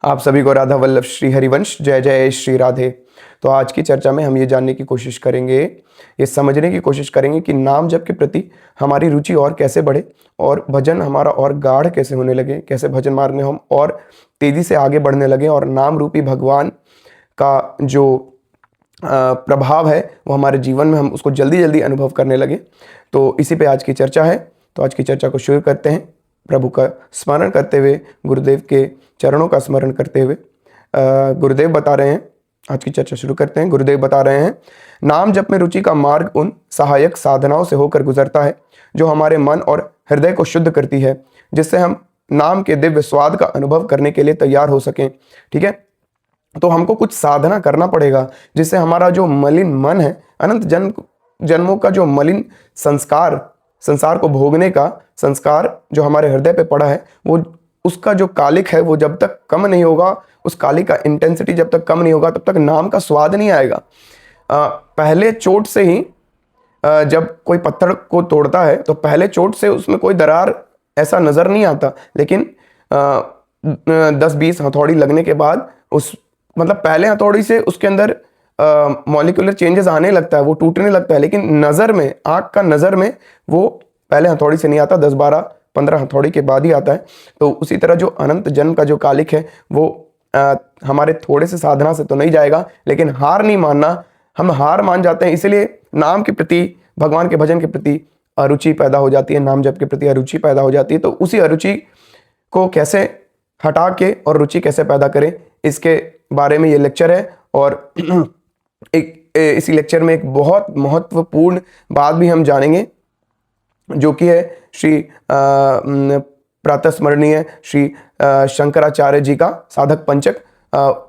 आप सभी को राधा वल्लभ श्री हरिवंश जय जय श्री राधे। तो आज की चर्चा में हम ये जानने की कोशिश करेंगे, ये समझने की कोशिश करेंगे कि नाम जप के प्रति हमारी रुचि और कैसे बढ़े और भजन हमारा और गाढ़ कैसे होने लगे, कैसे भजन मार्ग में हम और तेजी से आगे बढ़ने लगे और नाम रूपी भगवान का जो प्रभाव है वो हमारे जीवन में हम उसको जल्दी जल्दी अनुभव करने लगे। तो इसी पे आज की चर्चा है। तो आज की चर्चा को शुरू करते हैं प्रभु का स्मरण करते हुए, गुरुदेव के चरणों का स्मरण करते हुए। गुरुदेव बता रहे हैं, आज की चर्चा शुरू करते हैं। गुरुदेव बता रहे हैं, नाम जप में रुचि का मार्ग उन सहायक साधनाओं से होकर गुजरता है जो हमारे मन और हृदय को शुद्ध करती है, जिससे हम नाम के दिव्य स्वाद का अनुभव करने के लिए तैयार हो सकें। ठीक है, तो हमको कुछ साधना करना पड़ेगा जिससे हमारा जो मलिन मन है, अनंत जन्मों का जो मलिन संसार को भोगने का संस्कार जो हमारे हृदय पे पड़ा है, वो उसका जो कालिक है वो जब तक कम नहीं होगा, उस कालिक का इंटेंसिटी जब तक कम नहीं होगा तब तक नाम का स्वाद नहीं आएगा। पहले चोट से ही जब कोई पत्थर को तोड़ता है तो पहले चोट से उसमें कोई दरार ऐसा नज़र नहीं आता, लेकिन 10-20 हथौड़ी लगने के बाद पहले हथौड़ी से उसके अंदर मॉलिक्यूलर चेंजेस आने लगता है, वो टूटने लगता है, लेकिन नज़र में, आँख का नज़र में वो पहले हथौड़ी से नहीं आता, 10-12-15 हथौड़ी के बाद ही आता है। तो उसी तरह जो अनंत जन्म का जो कालिक है वो हमारे थोड़े से साधना से तो नहीं जाएगा, लेकिन हार नहीं मानना। हम हार मान जाते हैं, इसलिए नाम के प्रति, भगवान के भजन के प्रति अरुचि पैदा हो जाती है, नाम जप के प्रति अरुचि पैदा हो जाती है। तो उसी अरुचि को कैसे हटा के और रुचि कैसे पैदा करें, इसके बारे में ये लेक्चर है। और इसी लेक्चर में एक बहुत महत्वपूर्ण बात भी हम जानेंगे, जो कि है श्री प्रातः स्मरणीय श्री शंकराचार्य जी का साधक पंचक।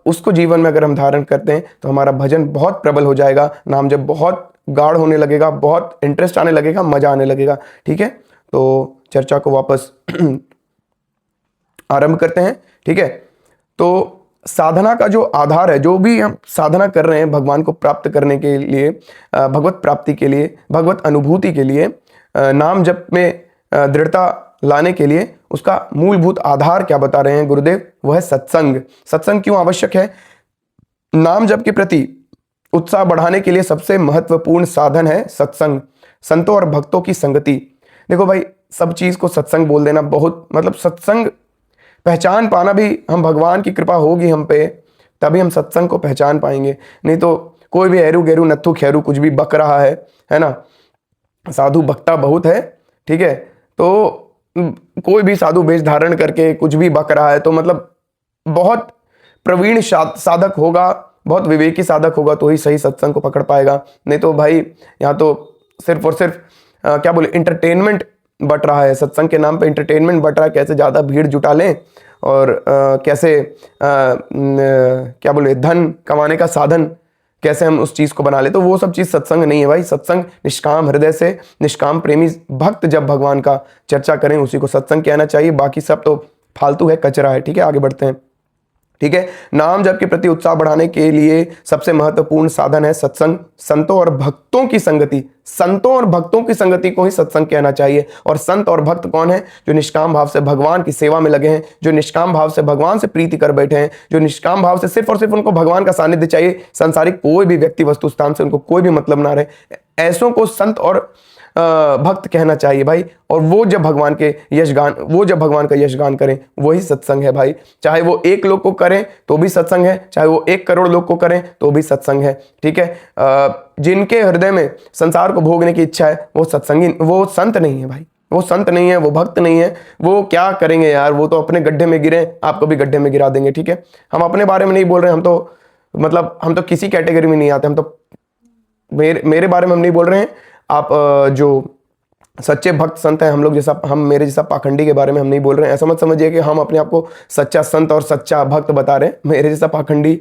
उसको जीवन में अगर हम धारण करते हैं तो हमारा भजन बहुत प्रबल हो जाएगा, नाम जब बहुत गाढ़ होने लगेगा, बहुत इंटरेस्ट आने लगेगा, मजा आने लगेगा। ठीक है, तो चर्चा को वापस आरंभ करते हैं। ठीक है, तो साधना का जो आधार है, जो भी हम साधना कर रहे हैं भगवान को प्राप्त करने के लिए, भगवत प्राप्ति के लिए, भगवत अनुभूति के लिए, नाम जप में दृढ़ता लाने के लिए, उसका मूलभूत आधार क्या बता रहे हैं गुरुदेव? वह है सत्संग। सत्संग क्यों आवश्यक है? नाम जप के प्रति उत्साह बढ़ाने के लिए सबसे महत्वपूर्ण साधन है सत्संग, संतों और भक्तों की संगति। देखो भाई, सब चीज को सत्संग बोल देना बहुत, सत्संग पहचान पाना भी, हम भगवान की कृपा होगी हम पे तभी हम सत्संग को पहचान पाएंगे। नहीं तो कोई भी हरू गेरू नत्थु खैरू कुछ भी बक रहा है ना। साधु बकता बहुत है, ठीक है, तो कोई भी साधु वेश धारण करके कुछ भी बक रहा है तो बहुत प्रवीण साधक होगा, बहुत विवेकी साधक होगा तो ही सही सत्संग को पकड़ पाएगा। नहीं तो भाई यहाँ तो सिर्फ और सिर्फ क्या बोले, इंटरटेनमेंट बट रहा है, सत्संग के नाम पे इंटरटेनमेंट बट रहा है। कैसे ज़्यादा भीड़ जुटा लें और कैसे क्या बोले, धन कमाने का साधन कैसे हम उस चीज़ को बना ले, तो वो सब चीज़ सत्संग नहीं है भाई। सत्संग निष्काम हृदय से, निष्काम प्रेमी भक्त जब भगवान का चर्चा करें उसी को सत्संग कहना चाहिए, बाकी सब तो फालतू है, कचरा है। ठीक है, आगे बढ़ते हैं। ठीक है, नाम जप के प्रति उत्साह बढ़ाने के लिए सबसे महत्वपूर्ण साधन है सत्संग, संतों और भक्तों की संगति। संतों और भक्तों की संगति को ही सत्संग कहना चाहिए। और संत और भक्त कौन है? जो निष्काम भाव से भगवान की सेवा में लगे हैं, जो निष्काम भाव से भगवान से प्रीति कर बैठे हैं, जो निष्काम भाव से सिर्फ और सिर्फ उनको भगवान का सानिध्य चाहिए, संसारिक कोई भी व्यक्ति वस्तु स्थान से उनको कोई भी मतलब ना रहे, ऐसों को संत और भक्त कहना चाहिए भाई। और वो जब भगवान के भगवान का यशगान करें वही सत्संग है भाई। चाहे वो 1 लोग को करें तो भी सत्संग है, चाहे वो 1 करोड़ लोग को करें तो भी सत्संग है। ठीक है, जिनके हृदय में संसार को भोगने की इच्छा है वो सत्संगी, वो संत नहीं है भाई, वो संत नहीं है, वो भक्त नहीं है। वो क्या करेंगे यार, वो तो अपने गड्ढे में गिरे, आपको भी गड्ढे में गिरा देंगे। ठीक है, हम अपने बारे में नहीं बोल रहे, हम तो किसी कैटेगरी में नहीं आते, हम तो मेरे बारे में हम नहीं बोल रहे हैं। आप जो सच्चे भक्त संत हैं, मेरे जैसा पाखंडी के बारे में हम नहीं बोल रहे हैं। ऐसा मत समझिए कि हम अपने आप को सच्चा संत और सच्चा भक्त बता रहे हैं। मेरे जैसा पाखंडी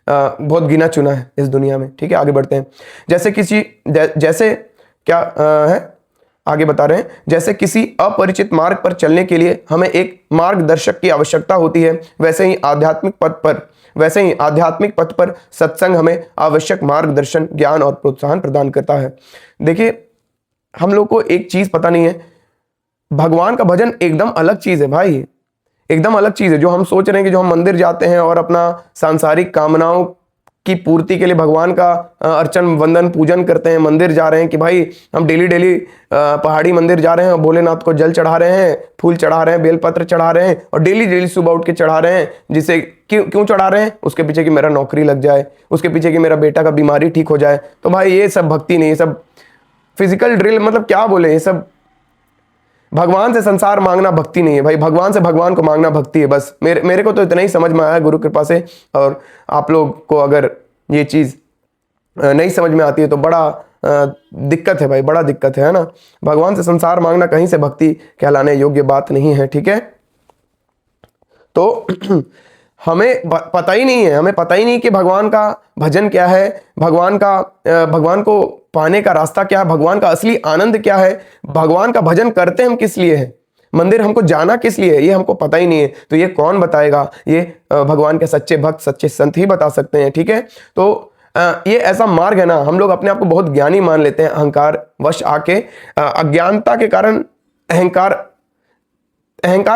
बहुत गिना चुना है इस दुनिया में। ठीक है, आगे बढ़ते हैं। जैसे क्या है, आगे बता रहे हैं, जैसे किसी अपरिचित मार्ग पर चलने के लिए हमें एक मार्गदर्शक की आवश्यकता होती है, वैसे ही आध्यात्मिक पथ पर सत्संग हमें आवश्यक मार्गदर्शन, ज्ञान और प्रोत्साहन प्रदान करता है। देखिए, हम लोग को एक चीज पता नहीं है, भगवान का भजन एकदम अलग चीज है भाई। एकदम अलग चीज है। जो हम सोच रहे हैं कि जो हम मंदिर जाते हैं और अपना सांसारिक कामनाओं की पूर्ति के लिए भगवान का अर्चन वंदन पूजन करते हैं, मंदिर जा रहे हैं कि भाई हम डेली डेली पहाड़ी मंदिर जा रहे हैं, भोलेनाथ को जल चढ़ा रहे हैं, फूल चढ़ा रहे हैं, बेलपत्र चढ़ा रहे हैं और डेली डेली सुबह उठ के चढ़ा रहे हैं। जिससे क्यों क्यों चढ़ा रहे हैं? उसके पीछे कि मेरा नौकरी लग जाए, उसके पीछे कि मेरा बेटा का बीमारी ठीक हो जाए। तो भाई ये सब भक्ति नहीं, ये सब फिजिकल ड्रिल, मतलब क्या बोले, ये सब भगवान से संसार मांगना भक्ति नहीं है भाई। भगवान से भगवान को मांगना भक्ति है। बस मेरे को तो इतना ही समझ में आया गुरु कृपा से। और आप लोग को अगर ये चीज़ नहीं समझ में आती है तो बड़ा दिक्कत है भाई, बड़ा दिक्कत है ना। भगवान से संसार मांगना कहीं से भक्ति कहलाने योग्य बात नहीं है, ठीक है। तो हमें पता ही नहीं है, हमें पता ही नहीं कि भगवान का भजन क्या है, भगवान को पाने का रास्ता क्या है, भगवान का असली आनंद क्या है, भगवान का भजन करते हम किस लिए हैं, मंदिर हमको जाना किस लिए है, ये हमको पता ही नहीं है। तो ये कौन बताएगा? ये भगवान के सच्चे भक्त, सच्चे संत ही बता सकते हैं, ठीक है। तो ये ऐसा मार्ग है ना, हम लोग अपने आप को बहुत ज्ञानी मान लेते हैं, अहंकार वश आके, अज्ञानता के कारण अहंकार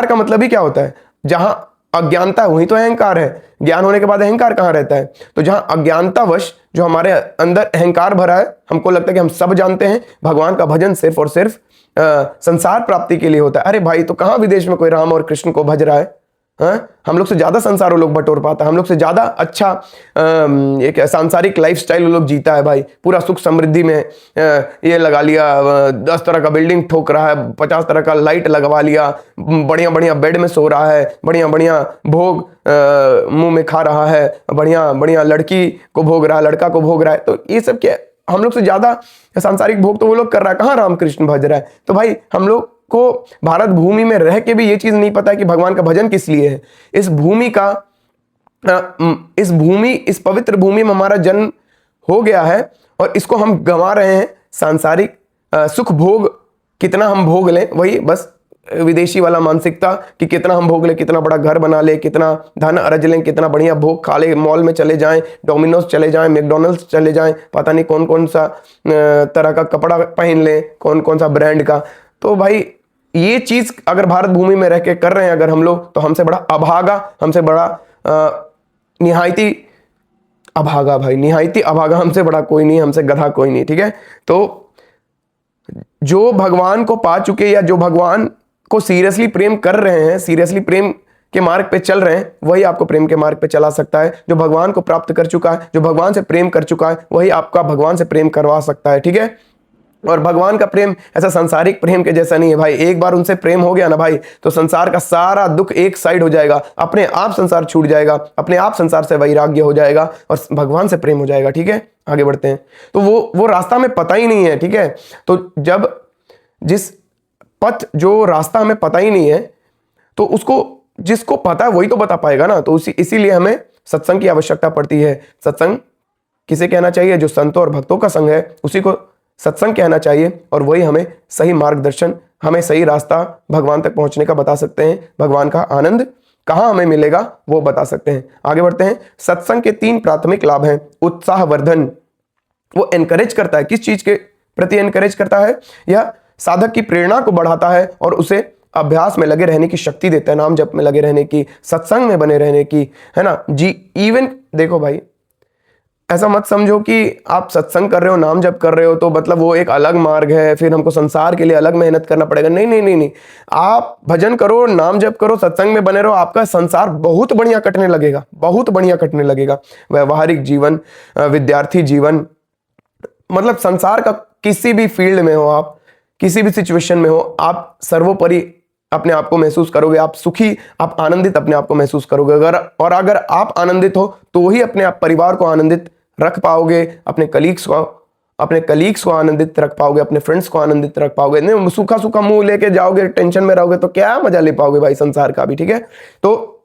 का मतलब ही क्या होता है? जहां अज्ञानता है वही तो अहंकार है। ज्ञान होने के बाद अहंकार कहाँ रहता है? तो जहां अज्ञानतावश जो हमारे अंदर अहंकार भरा है, हमको लगता है कि हम सब जानते हैं, भगवान का भजन सिर्फ और सिर्फ संसार प्राप्ति के लिए होता है। अरे भाई, तो कहाँ विदेश में कोई राम और कृष्ण को भज रहा है? हम लोग से ज्यादा संसार वो लोग बटोर पाता है, हम लोग से ज्यादा अच्छा एक सांसारिक लाइफस्टाइल वो लोग जीता है भाई। पूरा सुख समृद्धि में ये लगा लिया, 10 तरह का बिल्डिंग ठोक रहा है, 50 तरह का लाइट लगवा लिया, बढ़िया बढ़िया बेड में सो रहा है, बढ़िया बढ़िया भोग मुंह में खा रहा है, बढ़िया बढ़िया लड़की को भोग रहा है, लड़का को भोग रहा है। तो ये सब क्या, हम लोग से ज्यादा सांसारिक भोग तो वो लोग कर रहा है, कहाँ रामकृष्ण भज रहा है? तो भाई हम लोग को भारत भूमि में रह के भी ये चीज नहीं पता है कि भगवान का भजन किस लिए है। इस पवित्र भूमि में हमारा जन्म हो गया है और इसको हम गंवा रहे हैं। सांसारिक सुख भोग कितना हम भोग लें, वही बस विदेशी वाला मानसिकता कि कितना हम भोग लें, कितना बड़ा घर बना ले, कितना धन अर्ज लें, कितना बढ़िया भोग खा ले, मॉल में चले जाएं, डोमिनोज चले जाएं, मैकडॉनल्ड्स चले जाएं, पता नहीं कौन कौन सा तरह का कपड़ा पहन लें, कौन कौन सा ब्रांड का। तो भाई ये चीज अगर भारत भूमि में रह के कर रहे हैं अगर हम लोग, तो हमसे बड़ा अभागा, हमसे बड़ा निहायती अभागा हमसे बड़ा कोई नहीं, हमसे गधा कोई नहीं, ठीक है। तो जो भगवान को पा चुके या जो भगवान को सीरियसली प्रेम कर रहे हैं, सीरियसली प्रेम के मार्ग पे चल रहे हैं, वही आपको प्रेम के मार्ग पे चला सकता है। जो भगवान को प्राप्त कर चुका है, जो भगवान से प्रेम कर चुका है, वही आपका भगवान से प्रेम करवा सकता है, ठीक है। और भगवान का प्रेम ऐसा सांसारिक प्रेम के जैसा नहीं है भाई। एक बार उनसे प्रेम हो गया ना भाई, तो संसार का सारा दुख एक साइड हो जाएगा, अपने आप संसार छूट जाएगा, अपने आप संसार से वैराग्य हो जाएगा और भगवान से प्रेम हो जाएगा, ठीक है। आगे बढ़ते हैं। तो वो रास्ता हमें पता ही नहीं है, ठीक है। तो जब जिस पथ, जो रास्ता हमें पता ही नहीं है, तो उसको जिसको पता है वही तो बता पाएगा ना। तो इसीलिए हमें सत्संग की आवश्यकता पड़ती है। सत्संग किसे कहना चाहिए? जो संतों और भक्तों का संग है, उसी को सत्संग कहना चाहिए। और वही हमें सही मार्गदर्शन, हमें सही रास्ता भगवान तक पहुंचने का बता सकते हैं। भगवान का आनंद कहाँ हमें मिलेगा वो बता सकते हैं। आगे बढ़ते हैं। सत्संग के 3 प्राथमिक लाभ हैं। उत्साहवर्धन, वो एनकरेज करता है, किस चीज के प्रति एनकरेज करता है? यह साधक की प्रेरणा को बढ़ाता है और उसे अभ्यास में लगे रहने की शक्ति देता है, नाम जप में लगे रहने की, सत्संग में बने रहने की, है ना जी। इवन देखो भाई, ऐसा मत समझो कि आप सत्संग कर रहे हो, नाम जप कर रहे हो तो मतलब वो एक अलग मार्ग है, फिर हमको संसार के लिए अलग मेहनत करना पड़ेगा। नहीं नहीं नहीं नहीं, आप भजन करो, नाम जप करो, सत्संग में बने रहो, आपका संसार बहुत बढ़िया कटने लगेगा, बहुत बढ़िया कटने लगेगा। व्यवहारिक जीवन, विद्यार्थी जीवन, मतलब संसार का किसी भी फील्ड में हो आप, किसी भी सिचुएशन में हो, आप सर्वोपरि अपने आप को महसूस करोगे, आप सुखी, आप आनंदित अपने आप को महसूस करोगे। अगर आप आनंदित हो तो ही अपने आप परिवार को आनंदित रख पाओगे, अपने कलीग्स को आनंदित रख पाओगे, अपने फ्रेंड्स को आनंदित रख पाओगे। नहीं सूखा सूखा मुंह लेके जाओगे, टेंशन में रहोगे तो क्या मजा ले पाओगे भाई संसार का भी, ठीक है। तो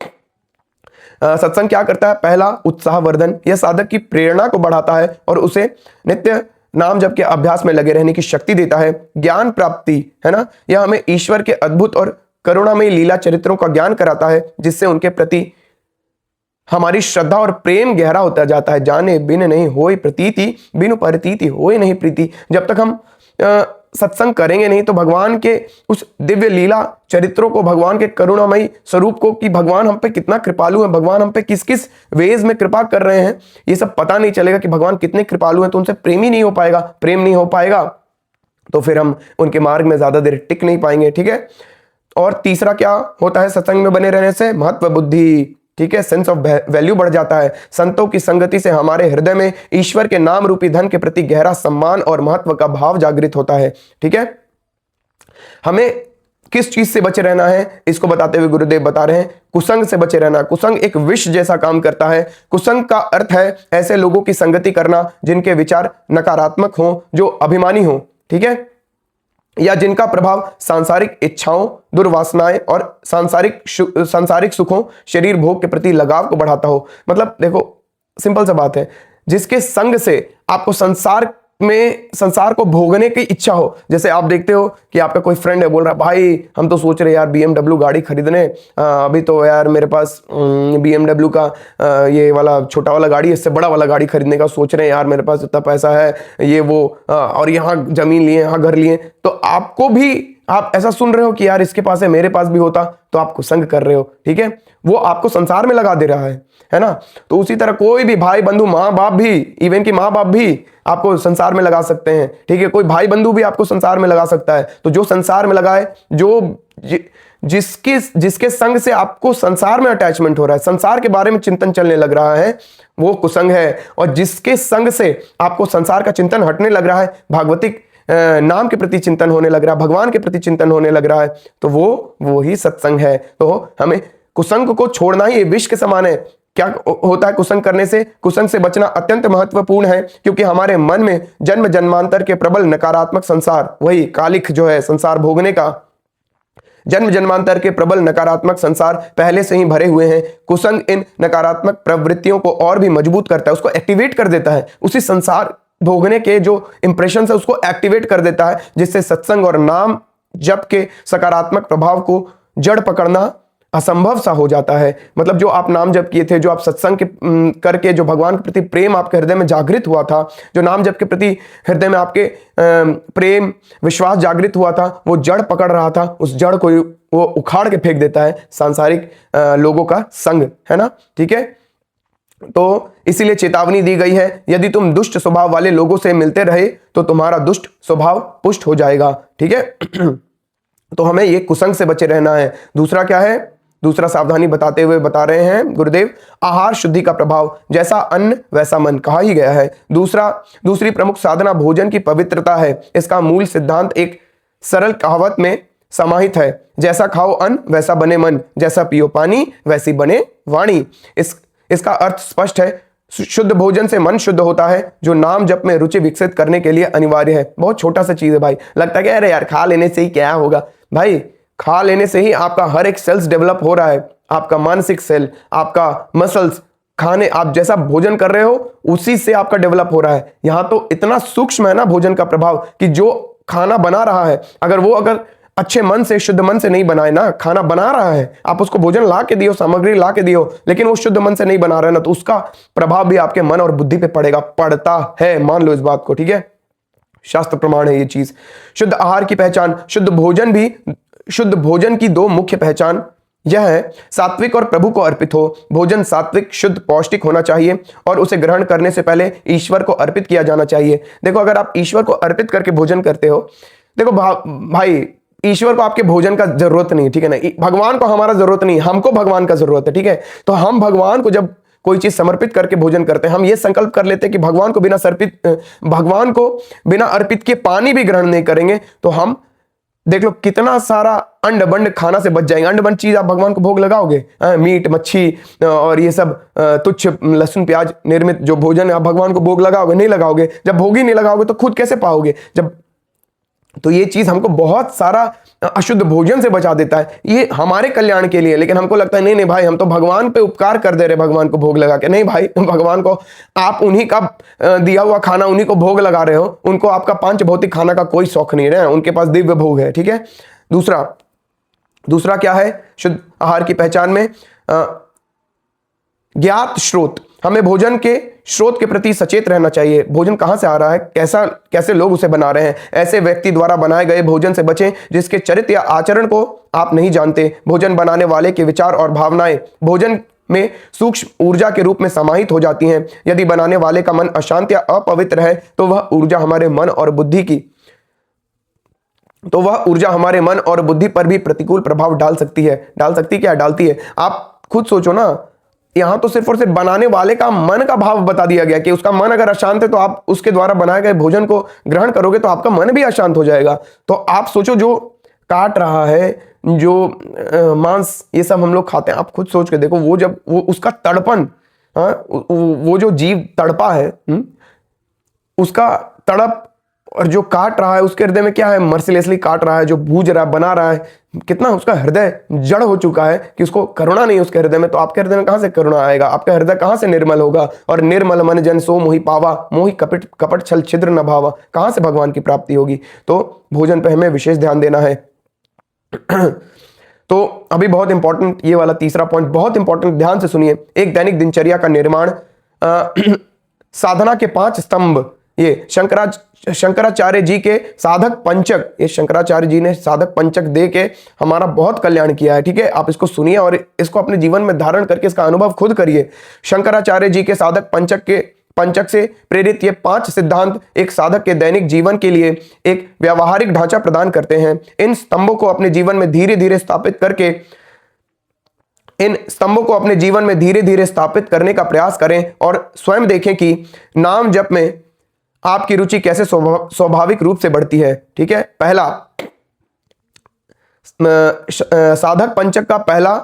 सत्संग क्या करता है? पहला, उत्साहवर्धन, यह साधक की प्रेरणा को बढ़ाता है और उसे नित्य नाम जप के अभ्यास में लगे रहने की शक्ति देता है। ज्ञान प्राप्ति, है ना, यह हमें ईश्वर के अद्भुत और करुणामयी लीला चरित्रों का ज्ञान कराता है, जिससे उनके प्रति हमारी श्रद्धा और प्रेम गहरा होता जाता है। जाने बिन नहीं होई प्रतीति, बिनु परतीति होई नहीं प्रीति। जब तक हम सत्संग करेंगे नहीं तो भगवान के उस दिव्य लीला चरित्रों को, भगवान के करुणामयी स्वरूप को, कि भगवान हम पे कितना कृपालु है, भगवान हम पे किस किस वेज में कृपा कर रहे हैं, ये सब पता नहीं चलेगा कि भगवान कितने कृपालु हैं, तो उनसे प्रेम ही नहीं हो पाएगा, प्रेम नहीं हो पाएगा तो फिर हम उनके मार्ग में ज्यादा देर टिक नहीं पाएंगे। ठीक है। और तीसरा क्या होता है सत्संग में बने रहने से? महत्व बुद्धि। ठीक है, सेंस ऑफ वैल्यू बढ़ जाता है। संतों की संगति से हमारे हृदय में ईश्वर के नाम रूपी धन के प्रति गहरा सम्मान और महत्व का भाव जागृत होता है। ठीक है। हमें किस चीज से बचे रहना है इसको बताते हुए गुरुदेव बता रहे हैं, कुसंग से बचे रहना। कुसंग एक विष जैसा काम करता है। कुसंग का अर्थ है ऐसे लोगों की संगति करना जिनके विचार नकारात्मक हों, जो अभिमानी हों। ठीक है, या जिनका प्रभाव सांसारिक इच्छाओं, दुर्वासनाएं और सांसारिक सुखों, शरीर भोग के प्रति लगाव को बढ़ाता हो। मतलब देखो, सिंपल सा बात है, जिसके संग से आपको संसार को भोगने की इच्छा हो। जैसे आप देखते हो कि आपका कोई फ्रेंड है, बोल रहा है भाई हम तो सोच रहे यार BMW गाड़ी खरीदने, अभी तो यार मेरे पास BMW का ये वाला छोटा वाला गाड़ी, इससे बड़ा वाला गाड़ी खरीदने का सोच रहे हैं यार, मेरे पास इतना पैसा है, ये वो, और यहाँ जमीन लिए, यहाँ घर लिए। तो आपको भी, आप ऐसा सुन रहे हो कि यार इसके पास है, मेरे पास भी होता, तो आप कुसंग कर रहे हो। ठीक है, वो आपको संसार में लगा दे रहा है ना। तो उसी तरह कोई भी भाई बंधु, माँ बाप भी, इवन कि माँ बाप भी आपको संसार में लगा सकते हैं। ठीक है, कोई भाई बंधु भी आपको संसार में लगा सकता है। तो जो संसार में लगाए, जिसके संग से आपको संसार में अटैचमेंट हो रहा है, संसार के बारे में चिंतन चलने लग रहा है, वो कुसंग है। और जिसके संग से आपको संसार का चिंतन हटने लग रहा है, भागवतिक नाम के प्रति चिंतन होने लग रहा है, भगवान के प्रति चिंतन होने लग रहा है, तो वो ही सत्संग है। तो हमें कुसंग को छोड़ना ही विष के समान है। क्या होता है कुसंग करने से? कुसंग से बचना अत्यंत महत्वपूर्ण है, क्योंकि हमारे मन में जन्म जन्मांतर के प्रबल नकारात्मक संसार, वही कालिख जो है संसार भोगने का, जन्म जन्मांतर के प्रबल नकारात्मक संसार पहले से ही भरे हुए हैं। कुसंग इन नकारात्मक प्रवृत्तियों को और भी मजबूत करता है, उसको एक्टिवेट कर देता है, उसी संसार भोगने के जो इंप्रेशन है उसको एक्टिवेट कर देता है, जिससे सत्संग और नाम जप के सकारात्मक प्रभाव को जड़ पकड़ना असंभव सा हो जाता है। मतलब जो आप नाम जप किए थे, जो आप सत्संग करके जो भगवान के प्रति प्रेम आपके हृदय में जागृत हुआ था, जो नाम जप के प्रति हृदय में आपके प्रेम विश्वास जागृत हुआ था, वो जड़ पकड़ रहा था, उस जड़ को वो उखाड़ के फेंक देता है सांसारिक लोगों का संग, है ना। ठीक है, तो इसीलिए चेतावनी दी गई है, यदि तुम दुष्ट स्वभाव वाले लोगों से मिलते रहे तो तुम्हारा दुष्ट स्वभाव पुष्ट हो जाएगा। ठीक है, तो हमें ये कुसंग से बचे रहना है। दूसरा क्या है? दूसरा सावधानी बताते हुए बता रहे हैं गुरुदेव, आहार शुद्धि का प्रभाव, जैसा अन्न वैसा मन, कहा ही गया है। दूसरी प्रमुख साधना भोजन की पवित्रता है। इसका मूल सिद्धांत एक सरल कहावत में समाहित है, जैसा खाओ अन्न वैसा बने मन, जैसा पियो पानी वैसी बने वाणी। इसका अर्थ स्पष्ट है, शुद्ध भोजन से मन शुद्ध होता है, जो नाम जप में रुचि विकसित करने के लिए अनिवार्य है। बहुत छोटा सा चीज है भाई, लगता है कि अरे यार खा लेने से ही क्या होगा। भाई खा लेने से ही आपका हर एक सेल्स डेवलप हो रहा है, आपका मानसिक सेल, आपका मसल्स, खाने आप जैसा भोजन कर रहे हो उसी से आपका डेवलप हो रहा है। यहां तो इतना सूक्ष्म है ना भोजन का प्रभाव, कि जो खाना बना रहा है, अगर अच्छे मन से, शुद्ध मन से नहीं बनाए ना, खाना बना रहा है, आप उसको भोजन ला के दियो, सामग्री ला के दियो, लेकिन वो शुद्ध मन से नहीं बना रहा है ना, तो उसका प्रभाव भी आपके मन और बुद्धि पे पड़ता है। मान लो इस बात को। ठीक है, शास्त्र प्रमाण है ये चीज। शुद्ध आहार की पहचान, शुद्ध भोजन की दो मुख्य पहचान यह है, सात्विक और प्रभु को अर्पित हो। भोजन सात्विक, शुद्ध, पौष्टिक होना चाहिए और उसे ग्रहण करने से पहले ईश्वर को अर्पित किया जाना चाहिए। देखो, अगर आप ईश्वर को अर्पित करके भोजन करते हो, देखो भाई ईश्वर को आपके भोजन का जरूरत नहीं, ठीक है ना, भगवान को हमारा जरूरत नहीं, हमको भगवान का जरूरत है। ठीक है, तो हम भगवान को जब कोई चीज समर्पित करके भोजन करते हैं, हम ये संकल्प कर लेते हैं कि भगवान को बिना अर्पित किए पानी भी ग्रहण नहीं करेंगे, तो हम देख लो कितना सारा अंड बंड खाना से बच जाएंगे। अंड बंड चीज आप भगवान को भोग लगाओगे, मीट मच्छी और ये सब तुच्छ लहसुन प्याज निर्मित जो भोजन है, आप भगवान को भोग लगाओगे? नहीं लगाओगे। जब भोग ही नहीं लगाओगे तो खुद कैसे पाओगे? तो ये चीज हमको बहुत सारा अशुद्ध भोजन से बचा देता है, ये हमारे कल्याण के लिए। लेकिन हमको लगता है नहीं भाई, हम तो भगवान पे उपकार कर दे रहे, भगवान को भोग लगा के। नहीं भाई, भगवान को आप उन्हीं का दिया हुआ खाना, उन्हीं को भोग लगा रहे हो, उनको आपका पांच भौतिक खाना का कोई शौक नहीं है, उनके पास दिव्य भोग है। ठीक है, दूसरा क्या है शुद्ध आहार की पहचान में? ज्ञात स्रोत, हमें भोजन के स्रोत के प्रति सचेत रहना चाहिए। भोजन कहाँ से आ रहा है, कैसे लोग उसे बना रहे हैं। ऐसे व्यक्ति द्वारा बनाए गए भोजन से बचें जिसके चरित्र या आचरण को आप नहीं जानते। भोजन बनाने वाले के विचार और भावनाएं भोजन में सूक्ष्म ऊर्जा के रूप में समाहित हो जाती हैं। यदि बनाने वाले का मन अशांत या अपवित्र है तो वह ऊर्जा हमारे मन और बुद्धि पर भी प्रतिकूल प्रभाव डाल सकती है। डालती है। आप खुद सोचो ना, यहां तो सिर्फ और सिर्फ बनाने वाले का मन का भाव बता दिया गया कि उसका मन अगर अशांत है तो आप उसके द्वारा बनाए गए भोजन को ग्रहण करोगे तो आपका मन भी अशांत हो जाएगा। तो आप सोचो, जो काट रहा है, जो मांस ये सब हम लोग खाते हैं, आप खुद सोच के देखो, वो जब वो उसका तड़पन, वो जो जीव तड़पा है, उसका तड़प, और जो काट रहा है उसके हृदय में क्या है, मर्सिलेसली काट रहा है, जो भूज रहा है, बना रहा है, कितना उसका हृदय जड़ हो चुका है कि उसको करुणा नहीं उसके हृदय में। तो आपके हृदय में कहां से करुणा आएगा, आपका हृदय कहां से निर्मल होगा। और निर्मल मन जन सो मोहि पावा, मोहि कपट छल छिद्र न भावा, कहां से भगवान की प्राप्ति होगी। तो भोजन पे हमें विशेष ध्यान देना है। तो अभी बहुत इंपॉर्टेंट ये वाला तीसरा पॉइंट, बहुत इंपॉर्टेंट, ध्यान से सुनिए। एक दैनिक दिनचर्या का निर्माण, साधना के 5 स्तंभ, ये शंकराचार्य जी के साधक पंचक, ये शंकराचार्य जी ने साधक पंचक दे के हमारा बहुत कल्याण किया है। ठीक है, आप इसको सुनिए और इसको अपने जीवन में धारण करके इसका अनुभव खुद करिए। शंकराचार्य जी के साधक पंचक से प्रेरित ये 5 सिद्धांत एक साधक के दैनिक जीवन के लिए एक व्यावहारिक ढांचा प्रदान करते हैं। इन स्तंभों को अपने जीवन में धीरे धीरे स्थापित करने का प्रयास करें और स्वयं देखें कि नाम जप में आपकी रुचि कैसे स्वाभाविक रूप से बढ़ती है। ठीक है, पहला साधक पंचक का पहला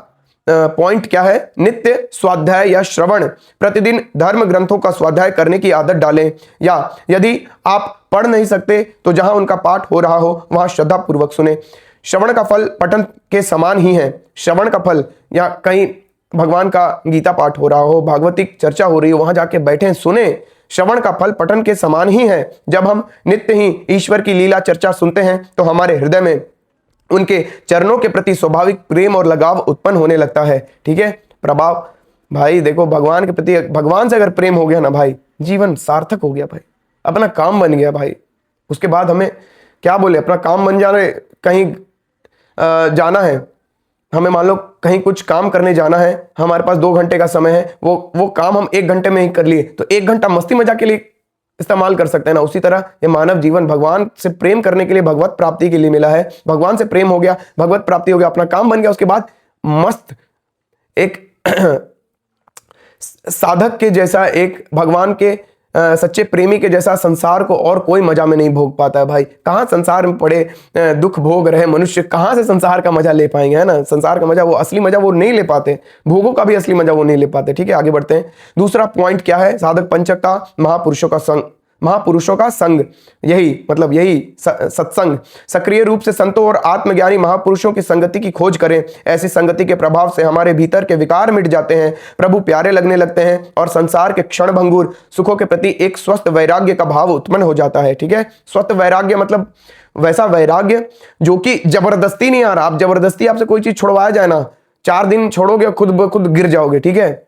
पॉइंट क्या है, नित्य स्वाध्याय या श्रवण। प्रतिदिन धर्म ग्रंथों का स्वाध्याय करने की आदत डालें, या यदि आप पढ़ नहीं सकते तो जहां उनका पाठ हो रहा हो वहां श्रद्धा पूर्वक सुने। श्रवण का फल पठन के समान ही है। श्रवण का फल, या कहीं भगवान का गीता पाठ हो रहा हो, भागवतिक चर्चा हो रही हो, वहां जाके बैठे सुने। श्रवण का फल पठन के समान ही है। जब हम नित्य ही ईश्वर की लीला चर्चा सुनते हैं तो हमारे हृदय में उनके चरणों के प्रति स्वाभाविक प्रेम और लगाव उत्पन्न होने लगता है। ठीक है, प्रभाव भाई देखो, भगवान के प्रति, भगवान से अगर प्रेम हो गया ना भाई, जीवन सार्थक हो गया भाई, अपना काम बन गया भाई। उसके बाद हमें क्या बोले, अपना काम बन जाना, कहीं जाना है, हमें मान लो कहीं कुछ काम करने जाना है, हमारे पास 2 घंटे का समय है, वो काम हम 1 घंटे में ही कर लिए, तो 1 घंटा मस्ती मजाक के लिए इस्तेमाल कर सकते हैं ना। उसी तरह ये मानव जीवन भगवान से प्रेम करने के लिए, भगवत प्राप्ति के लिए मिला है। भगवान से प्रेम हो गया, भगवत प्राप्ति हो गया, अपना काम बन गया, उसके बाद मस्त एक साधक के जैसा, एक भगवान के सच्चे प्रेमी के जैसा संसार को और कोई मजा में नहीं भोग पाता है भाई। कहाँ संसार में पड़े दुख भोग रहे मनुष्य, कहाँ से संसार का मजा ले पाएंगे, है ना। संसार का मजा, वो असली मजा वो नहीं ले पाते, भोगों का भी असली मजा वो नहीं ले पाते। ठीक है, आगे बढ़ते हैं। दूसरा पॉइंट क्या है, साधक पंचक का महापुरुषों का संग, यही सत्संग। सक्रिय रूप से संतों और आत्मज्ञानी महापुरुषों की संगति की खोज करें। ऐसी संगति के प्रभाव से हमारे भीतर के विकार मिट जाते हैं, प्रभु प्यारे लगने लगते हैं और संसार के क्षणभंगुर सुखों के प्रति एक स्वस्थ वैराग्य का भाव उत्पन्न हो जाता है। ठीक है, स्वस्थ वैराग्य मतलब वैसा वैराग्य जो कि जबरदस्ती नहीं आ रहा। आप जबरदस्ती, आपसे कोई चीज छुड़वाया जाए ना, 4 दिन छोड़ोगे खुद ब खुद गिर जाओगे। ठीक है,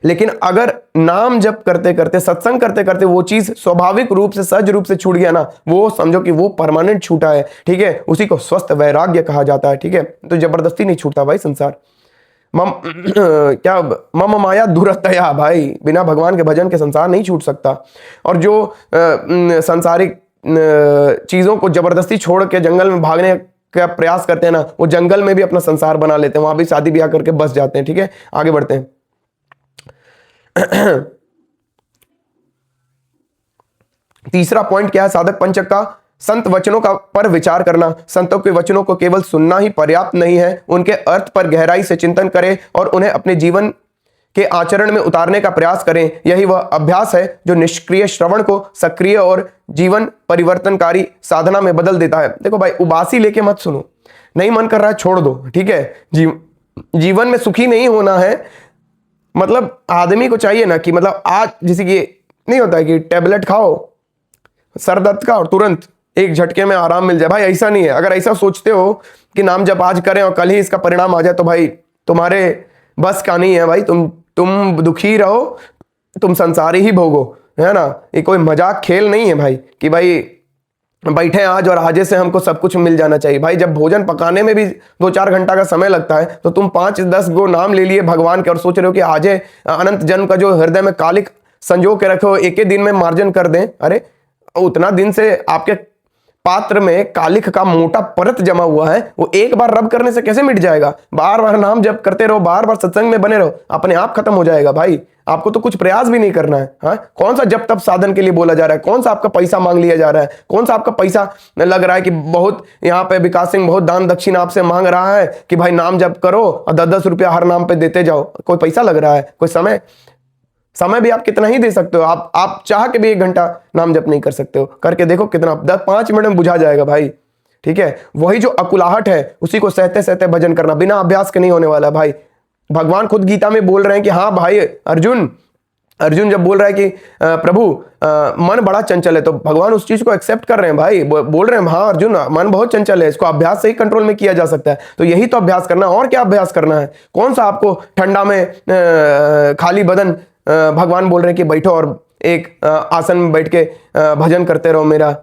लेकिन अगर नाम जप करते करते, सत्संग करते करते वो चीज स्वाभाविक रूप से, सहज रूप से छूट गया ना, वो समझो कि वो परमानेंट छूटा है। ठीक है, उसी को स्वस्थ वैराग्य कहा जाता है। ठीक है, तो जबरदस्ती नहीं छूटता भाई संसार। मम माया दूरतया, भाई बिना भगवान के भजन के संसार नहीं छूट सकता। और जो सांसारिक चीजों को जबरदस्ती छोड़ के जंगल में भागने का प्रयास करते हैं ना, वो जंगल में भी अपना संसार बना लेते हैं, वहां भी शादी ब्याह करके बस जाते हैं। ठीक है, आगे बढ़ते हैं। तीसरा पॉइंट क्या है साधक पंचक का, संत वचनों का पर विचार करना। संतों के वचनों को केवल सुनना ही पर्याप्त नहीं है, उनके अर्थ पर गहराई से चिंतन करें और उन्हें अपने जीवन के आचरण में उतारने का प्रयास करें। यही वह अभ्यास है जो निष्क्रिय श्रवण को सक्रिय और जीवन परिवर्तनकारी साधना में बदल देता है। देखो भाई, उबासी लेके मत सुनो, नहीं मन कर रहा है छोड़ दो। ठीक है, जीवन में सुखी नहीं होना है, मतलब आदमी को चाहिए ना कि मतलब आज जैसे कि नहीं होता है कि टैबलेट खाओ सर दर्द का और तुरंत एक झटके में आराम मिल जाए, भाई ऐसा नहीं है। अगर ऐसा सोचते हो कि नाम जब आज करें और कल ही इसका परिणाम आ जाए, तो भाई तुम्हारे बस का नहीं है भाई। तुम तुम दुखी रहो, तुम संसारी ही भोगो, है ना। ये कोई मजाक खेल नहीं है भाई कि भाई बैठे आज और आजे से हमको सब कुछ मिल जाना चाहिए। भाई जब भोजन पकाने में भी 2-4 घंटा का समय लगता है, तो तुम 5-10 गो नाम ले लिए भगवान के और सोच रहे हो कि आजे अनंत जन्म का जो हृदय में कालिक संजो के रखे हो एक ही दिन में मार्जन कर दें। अरे उतना दिन से आपके पात्र में कालिक का मोटा परत जमा हुआ है, वो एक बार रब करने से कैसे मिट जाएगा। बार बार नाम जप करते रहो, बार बार सत्संग में बने रहो, अपने आप खत्म हो जाएगा भाई। आपको तो कुछ प्रयास भी नहीं करना है। हाँ, कौन सा जब तब साधन के लिए बोला जा रहा है, कौन सा आपका पैसा मांग लिया जा रहा है, कौन सा आपका पैसा लग रहा है कि बहुत यहाँ पे विकास सिंह बहुत दान दक्षिण आपसे मांग रहा है कि भाई नाम जप करो और 10-10 रुपया हर नाम पे देते जाओ। कोई पैसा लग रहा है, कोई समय भी आप कितना ही दे सकते हो। आप चाह के भी 1 घंटा नाम जप नहीं कर सकते हो, करके देखो कितना 5 मिनट में बुझा जाएगा भाई। ठीक है, वही जो अकुलाहट है उसी को सहते सहते भजन करना, बिना अभ्यास के नहीं होने वाला भाई। भगवान खुद गीता में बोल रहे हैं कि हाँ भाई अर्जुन जब बोल रहा है कि प्रभु मन बड़ा चंचल है, तो भगवान उस चीज को एक्सेप्ट कर रहे हैं भाई। बोल रहे हैं हाँ अर्जुन मन बहुत चंचल है, इसको अभ्यास से ही कंट्रोल में किया जा सकता है। तो यही तो अभ्यास करना है, और क्या अभ्यास करना है। कौन सा आपको ठंडा में खाली बदन भगवान बोल रहे हैं कि बैठो और एक आसन में बैठ के भजन करते रहो मेरा,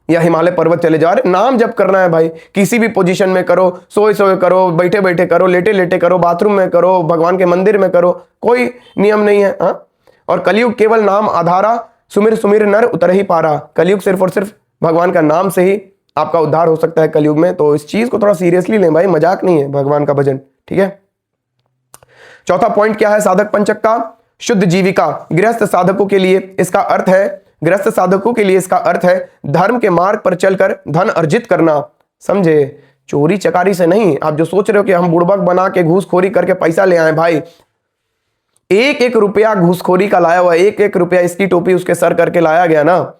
या हिमालय पर्वत चले जा रहे। नाम जप करना है भाई, किसी भी पोजीशन में करो, सोए सोए करो, बैठे बैठे करो, लेटे लेटे करो, बाथरूम में करो, भगवान के मंदिर में करो, कोई नियम नहीं है। हाँ, और कलयुग केवल नाम आधारा, सुमिर सुमिर नर उतर ही पारा। कलयुग सिर्फ और सिर्फ भगवान का नाम से ही आपका उद्धार हो सकता है कलयुग में। तो इस चीज को थोड़ा सीरियसली लें भाई, मजाक नहीं है भगवान का भजन। ठीक है, चौथा पॉइंट क्या है साधक पंचक का, शुद्ध जीविका। गृहस्थ साधकों के लिए इसका अर्थ है धर्म के मार्ग पर चलकर धन अर्जित करना। समझे, चोरी चकारी से नहीं। आप जो सोच रहे हो कि हम बुड़बक बना के घूसखोरी करके पैसा ले आए, भाई 1-1 रुपया घूसखोरी का लाया हुआ, 1-1 रुपया इसकी टोपी उसके सर करके लाया गया ना,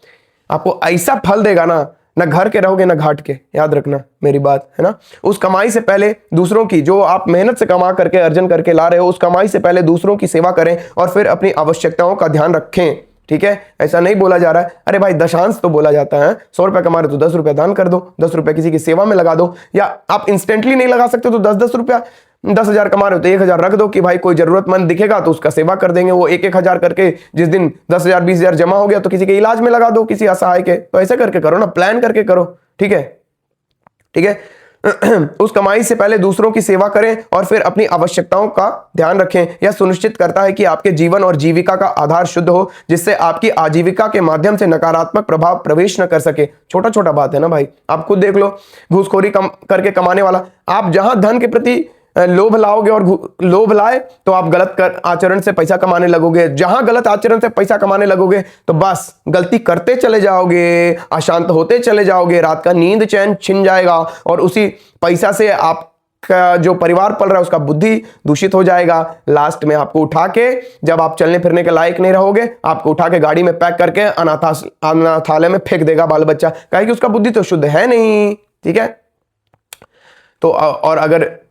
आपको ऐसा फल देगा ना घर के रहोगे ना घाट के। याद रखना मेरी बात, है ना। उस कमाई से पहले दूसरों की, जो आप मेहनत से कमा करके अर्जन करके ला रहे हो, उस कमाई से पहले दूसरों की सेवा करें और फिर अपनी आवश्यकताओं का ध्यान रखें। ठीक है, ऐसा नहीं बोला जा रहा है अरे भाई दशांश तो बोला जाता है। 100 रुपया कमा रहे तो 10 रुपया दान कर दो, 10 रुपया किसी की सेवा में लगा दो, या आप इंस्टेंटली नहीं लगा सकते तो 10-10 रुपया, 10,000 कमा रहे हो तो 1,000 रख दो कि भाई कोई जरूरतमंद दिखेगा तो उसका सेवा कर देंगे। वो 1-1 हजार करके जिस दिन 10,000 20,000 जमा हो गया तो किसी के इलाज में लगा दो, किसी असहाय के। तो ऐसे करके करो ना, प्लान करके करो। ठीक है उस कमाई से पहले दूसरों की सेवा करें और फिर अपनी आवश्यकताओं का ध्यान रखें। यह सुनिश्चित करता है कि आपके जीवन और जीविका का आधार शुद्ध हो, जिससे आपकी आजीविका के माध्यम से नकारात्मक प्रभाव प्रवेश न कर सके। छोटा छोटा बात है ना भाई, आप खुद देख लो। घूसखोरी करके कमाने वाला, आप जहां धन के प्रति लोभ लाओगे और लोभ लाए तो आप गलत आचरण से पैसा कमाने लगोगे। जहां गलत आचरण से पैसा कमाने लगोगे तो बस गलती करते चले जाओगे, अशांत होते चले जाओगे, रात का नींद चैन छिन जाएगा और उसी पैसा से आपका जो परिवार पल रहा है उसका बुद्धि दूषित हो जाएगा। लास्ट में आपको उठा के, जब आप चलने फिरने के लायक नहीं रहोगे, आपको उठा के गाड़ी में पैक करके अनाथालय में फेंक देगा बाल बच्चा, कहे कि उसका बुद्धि तो शुद्ध है नहीं। ठीक है, तो और अगर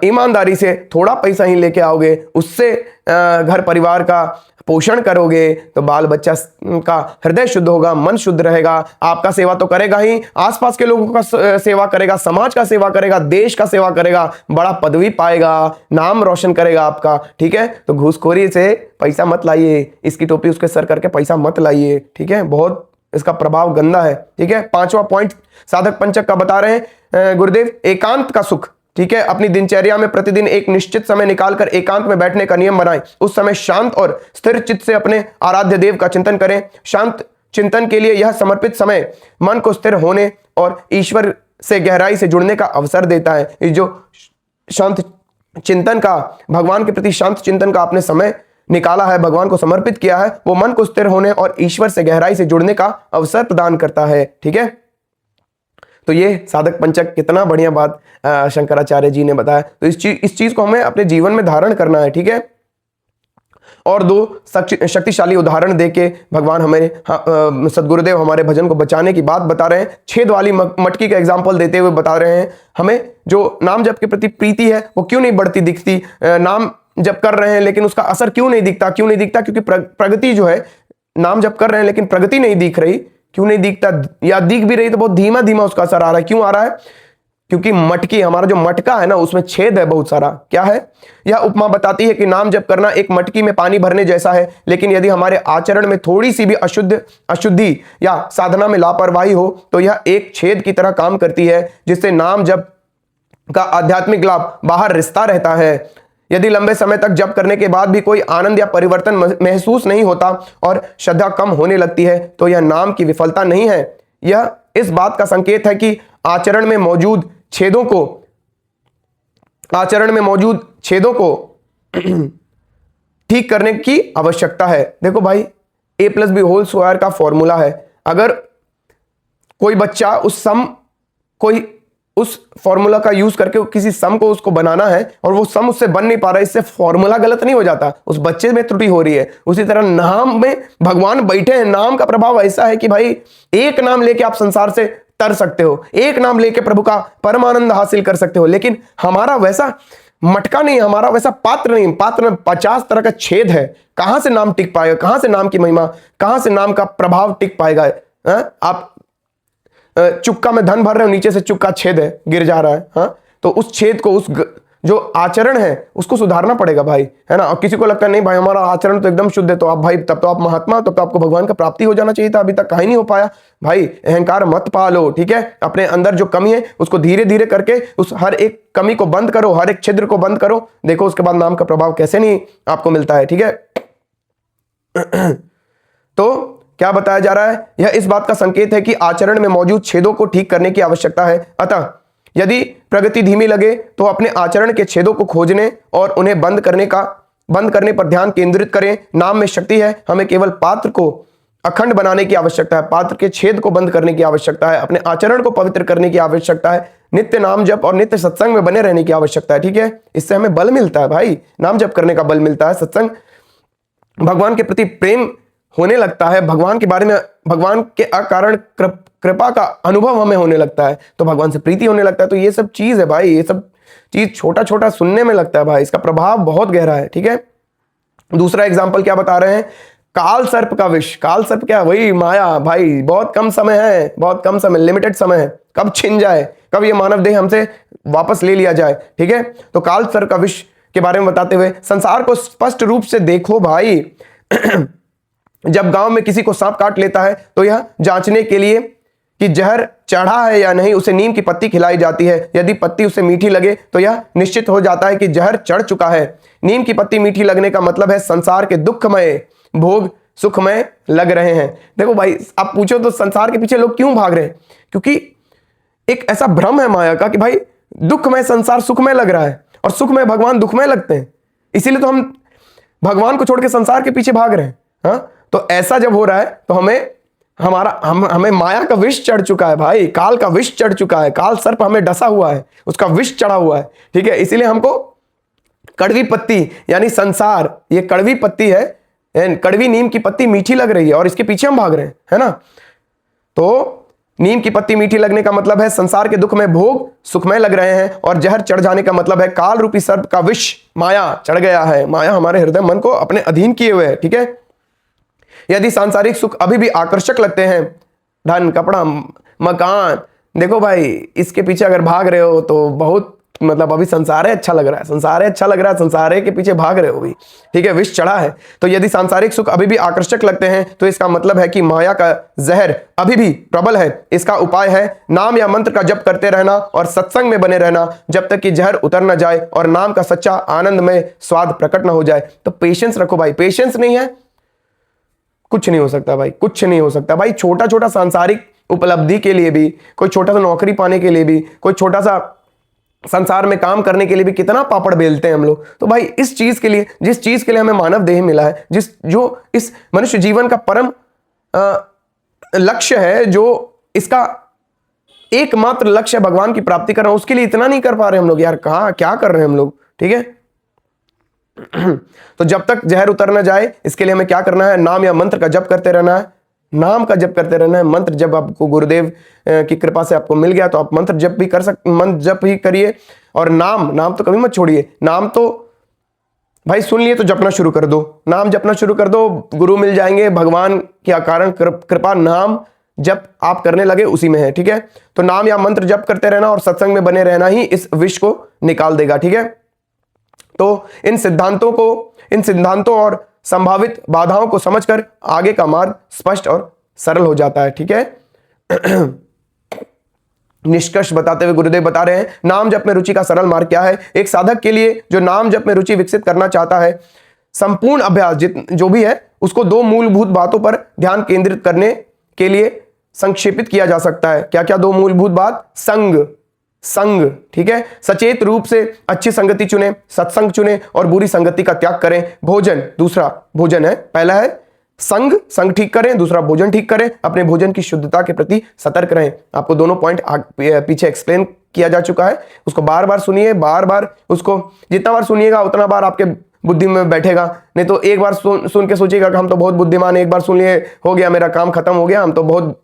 ईमानदारी से थोड़ा पैसा ही लेके आओगे, उससे घर परिवार का पोषण करोगे तो बाल बच्चा का हृदय शुद्ध होगा, मन शुद्ध रहेगा। आपका सेवा तो करेगा ही, आसपास के लोगों का सेवा करेगा, समाज का सेवा करेगा, देश का सेवा करेगा, बड़ा पदवी पाएगा, नाम रोशन करेगा आपका। ठीक है, तो घूसखोरी से पैसा मत लाइए, इसकी टोपी उसके सर करके पैसा मत लाइए। ठीक है, बहुत इसका प्रभाव गंदा है। ठीक है, 5वां पॉइंट साधक पंचक का बता रहे हैं गुरुदेव, एकांत का सुख। ठीक है, अपनी दिनचर्या में प्रतिदिन एक निश्चित समय निकालकर एकांत में बैठने का नियम बनाएं। उस समय शांत और स्थिर चित्त से अपने आराध्य देव का चिंतन करें। शांत चिंतन के लिए यह समर्पित समय मन को स्थिर होने और ईश्वर से गहराई से जुड़ने का अवसर देता है। ये जो शांत चिंतन का, भगवान के प्रति शांत चिंतन का आपने समय निकाला है, भगवान को समर्पित किया है, वो मन को स्थिर होने और ईश्वर से गहराई से जुड़ने का अवसर प्रदान करता है। ठीक है, तो ये साधक पंचक, कितना बढ़िया बात शंकराचार्य जी ने बताया। तो इस चीज को हमें अपने जीवन में धारण करना है। ठीक है, और 2 शक्तिशाली उदाहरण देके भगवान हमें सदगुरुदेव हमारे भजन को बचाने की बात बता रहे हैं। छेद वाली मटकी का एग्जाम्पल देते हुए बता रहे हैं हमें जो नाम जप के प्रति प्रीति है वो क्यों नहीं बढ़ती दिखती। नाम जप कर रहे हैं लेकिन उसका असर क्यों नहीं दिखता, क्योंकि प्रगति जो है, नाम जप कर रहे हैं लेकिन प्रगति नहीं दिख रही। क्यों नहीं दिखता, या दिख भी रही तो बहुत धीमा धीमा उसका असर आ रहा है। क्यों आ रहा है? क्योंकि मटकी, हमारा जो मटका है ना उसमें छेद है बहुत सारा। क्या है? यह उपमा बताती है कि नाम जप करना एक मटकी में पानी भरने जैसा है, लेकिन यदि हमारे आचरण में थोड़ी सी भी अशुद्धि या साधना में लापरवाही हो तो यह एक छेद की तरह काम करती है, जिससे नाम जप का आध्यात्मिक लाभ बाहर रिश्ता रहता है। यदि लंबे समय तक जप करने के बाद भी कोई आनंद या परिवर्तन महसूस नहीं होता और श्रद्धा कम होने लगती है तो यह नाम की विफलता नहीं है, यह इस बात का संकेत है कि आचरण में मौजूद छेदों को ठीक करने की आवश्यकता है। देखो भाई, a+b² का फॉर्मूला है। अगर कोई बच्चा उस फॉर्मूला का यूज करके किसी सम को उसको बनाना है और वो सम उससे बन नहीं पा रहा है, इससे फॉर्मूला गलत नहीं हो जाता, उस बच्चे में त्रुटि हो रही है। उसी तरह नाम में भगवान बैठे हैं। नाम का प्रभाव ऐसा है कि भाई एक नाम लेके आप संसार से तर सकते हो, एक नाम लेके प्रभु का परमानंद हासिल कर सकते हो। लेकिन हमारा वैसा मटका नहीं, हमारा वैसा पात्र नहीं। पात्र में 50 तरह का छेद है। कहां से नाम टिक पाएगा? कहां से नाम की महिमा, कहां से नाम का प्रभाव टिक पाएगा? आप चुक्का में धन भर रहे हो, नीचे से चुक्का छेद है, गिर जा रहा है। हाँ, तो उस छेद को, उस जो आचरण है उसको सुधारना पड़ेगा भाई, है ना। और किसी को लगता है नहीं भाई हमारा आचरण तो एकदम शुद्ध है, तो आप भाई तब तो आप महात्मा, तब तो आपको भगवान का प्राप्ति हो जाना चाहिए था, अभी तक कहीं नहीं हो पाया। भाई अहंकार मत पालो, ठीक है। अपने अंदर जो कमी है उसको धीरे धीरे करके उस हर एक कमी को बंद करो, हर एक छिद्र को बंद करो। देखो उसके बाद नाम का प्रभाव कैसे नहीं आपको मिलता है, ठीक है। तो क्या बताया जा रहा है? यह इस बात का संकेत है कि आचरण में मौजूद छेदों को ठीक करने की आवश्यकता है। अतः यदि प्रगति धीमी लगे तो अपने आचरण के छेदों को खोजने और उन्हें बंद करने पर ध्यान केंद्रित करें। नाम में शक्ति है। हमें केवल पात्र को अखंड बनाने की आवश्यकता है, पात्र के छेद को बंद करने की आवश्यकता है, अपने आचरण को पवित्र करने की आवश्यकता है, नित्य नाम जप और नित्य सत्संग में बने रहने की आवश्यकता है, ठीक है। इससे हमें बल मिलता है भाई, नाम जप करने का बल मिलता है, सत्संग, भगवान के प्रति प्रेम होने लगता है, भगवान के बारे में, भगवान के अकारण कृपा का अनुभव हमें होने लगता है, तो भगवान से प्रीति होने लगता है। तो ये सब चीज है भाई, ये सब चीज छोटा छोटा सुनने में लगता है भाई, इसका प्रभाव बहुत गहरा है, ठीक है। दूसरा एग्जाम्पल क्या बता रहे हैं? काल सर्प का विष। काल सर्प क्या? वही माया भाई। बहुत कम समय है, बहुत कम समय, लिमिटेड समय है, कब छिन जाए, कब ये मानव देह हमसे वापस ले लिया जाए, ठीक है। तो काल सर्प का विष के बारे में बताते हुए, संसार को स्पष्ट रूप से देखो भाई। जब गांव में किसी को सांप काट लेता है तो यह जांचने के लिए कि जहर चढ़ा है या नहीं उसे नीम की पत्ती खिलाई जाती है। यदि पत्ती उसे मीठी लगे तो यह निश्चित हो जाता है कि जहर चढ़ चुका है। नीम की पत्ती मीठी लगने का मतलब है संसार के दुखमय भोग सुखमय लग रहे हैं। देखो भाई, आप पूछो तो संसार के पीछे लोग क्यों भाग रहे हैं? क्योंकि एक ऐसा भ्रम है माया का कि भाई दुखमय संसार सुखमय लग रहा है और सुखमय भगवान दुखमय लगते हैं, इसीलिए तो हम भगवान को छोड़ के संसार के पीछे भाग रहे हैं। हाँ, तो ऐसा जब हो रहा है तो हमें माया का विष चढ़ चुका है भाई, काल का विष चढ़ चुका है, काल सर्प हमें डसा हुआ है, उसका विष चढ़ा हुआ है, ठीक है। इसीलिए हमको कड़वी पत्ती यानी संसार, ये कड़वी पत्ती है, कड़वी नीम की पत्ती मीठी लग रही है और इसके पीछे हम भाग रहे हैं, है ना। तो नीम की पत्ती मीठी लगने का मतलब है संसार के दुख में भोग सुखमय लग रहे हैं, और जहर चढ़ जाने का मतलब है काल रूपी सर्प का विष माया चढ़ गया है। माया हमारे हृदय मन को अपने अधीन किए हुए है, ठीक है। यदि सांसारिक सुख अभी भी आकर्षक लगते हैं, धन कपड़ा मकान, देखो भाई इसके पीछे अगर भाग रहे हो तो बहुत मतलब अभी संसार है अच्छा लग रहा है, संसार है अच्छा लग रहा है, संसार के पीछे भाग रहे हो भी, ठीक है, विष चढ़ा है। तो यदि सांसारिक सुख अभी भी आकर्षक लगते हैं तो इसका मतलब है कि माया का जहर अभी भी प्रबल है। इसका उपाय है नाम या मंत्र का जप करते रहना और सत्संग में बने रहना जब तक कि जहर उतर न जाए और नाम का सच्चा आनंद में स्वाद प्रकट न हो जाए। तो पेशेंस रखो भाई, पेशेंस नहीं है कुछ नहीं हो सकता भाई, कुछ नहीं हो सकता भाई। छोटा छोटा सांसारिक उपलब्धि के लिए भी, कोई छोटा सा नौकरी पाने के लिए भी, कोई छोटा सा संसार में काम करने के लिए भी कितना पापड़ बेलते हैं हम लोग। तो भाई इस चीज के लिए, जिस चीज के लिए हमें मानव देह मिला है, जो इस मनुष्य जीवन का परम लक्ष्य है, जो इसका एकमात्र लक्ष्य भगवान की प्राप्ति करना, उसके लिए इतना नहीं कर पा रहे हम लोग यार। कहाँ क्या कर रहे हैं हम लोग, ठीक है। तो जब तक जहर उतर न जाए इसके लिए हमें क्या करना है? नाम या मंत्र का जप करते रहना है, नाम का जप करते रहना है। मंत्र जब आपको गुरुदेव की कृपा से आपको मिल गया तो आप मंत्र जप भी कर सकते, मंत्र जप ही करिए। और नाम तो कभी मत छोड़िए। नाम तो भाई सुन लिए तो जपना शुरू कर दो, नाम जपना शुरू कर दो, गुरु मिल जाएंगे, भगवान के अकारण कृपा नाम जप आप करने लगे उसी में है, ठीक है। तो नाम या मंत्र जप करते रहना और सत्संग में बने रहना ही इस विष को निकाल देगा, ठीक है। तो इन सिद्धांतों और संभावित बाधाओं को समझकर आगे का मार्ग स्पष्ट और सरल हो जाता है, ठीक है। निष्कर्ष बताते हुए गुरुदेव बता रहे हैं, नाम जप में रुचि का सरल मार्ग क्या है। एक साधक के लिए जो नाम जप में रुचि विकसित करना चाहता है, संपूर्ण अभ्यास जो भी है उसको दो मूलभूत बातों पर ध्यान केंद्रित करने के लिए संक्षेपित किया जा सकता है। क्या क्या दो मूलभूत बात? संग, ठीक है। सचेत रूप से अच्छी संगति चुने, सत्संग चुने और बुरी संगति का त्याग करें। भोजन, दूसरा भोजन है, पहला है संग ठीक करें, दूसरा भोजन ठीक करें। अपने भोजन की शुद्धता के प्रति सतर्क रहें। आपको दोनों पॉइंट पीछे एक्सप्लेन किया जा चुका है, उसको बार बार सुनिए, बार बार उसको जितना बार सुनिएगा उतना बार आपके बुद्धि में बैठेगा। नहीं तो एक बार सुन के सोचिएगा कि हम तो बहुत बुद्धिमान है, एक बार सुन लिए हो गया, मेरा काम खत्म हो गया, हम तो बहुत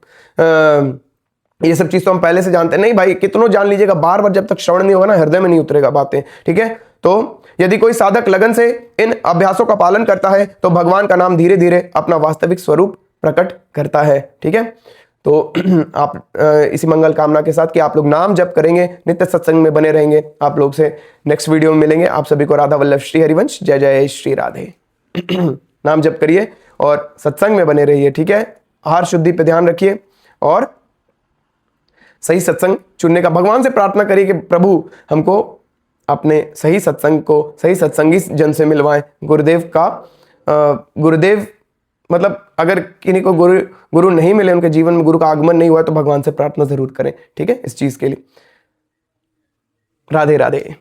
ये सब चीज तो हम पहले से जानते हैं। नहीं भाई, कितनों जान लीजिएगा, बार बार जब तक श्रवण नहीं होगा ना, हृदय में नहीं उतरेगा बातें, ठीक है। तो यदि कोई साधक लगन से इन अभ्यासों का पालन करता है तो भगवान का नाम धीरे धीरे अपना वास्तविक स्वरूप प्रकट करता है, ठीक है। तो आप इसी मंगल कामना के साथ कि आप लोग नाम जप करेंगे, नित्य सत्संग में बने रहेंगे। आप लोग से नेक्स्ट वीडियो में मिलेंगे। आप सभी को राधा वल्लभ श्री हरिवंश, जय जय श्री राधे। नाम जप करिए और सत्संग में बने रहिए, ठीक है। आहार शुद्धि पे ध्यान रखिए और सही सत्संग चुनने का भगवान से प्रार्थना करिए कि प्रभु हमको अपने सही सत्संग को सही सत्संगी जन से मिलवाएं। गुरुदेव मतलब अगर किन्हीं को गुरु नहीं मिले, उनके जीवन में गुरु का आगमन नहीं हुआ, तो भगवान से प्रार्थना जरूर करें, ठीक है, इस चीज के लिए। राधे राधे।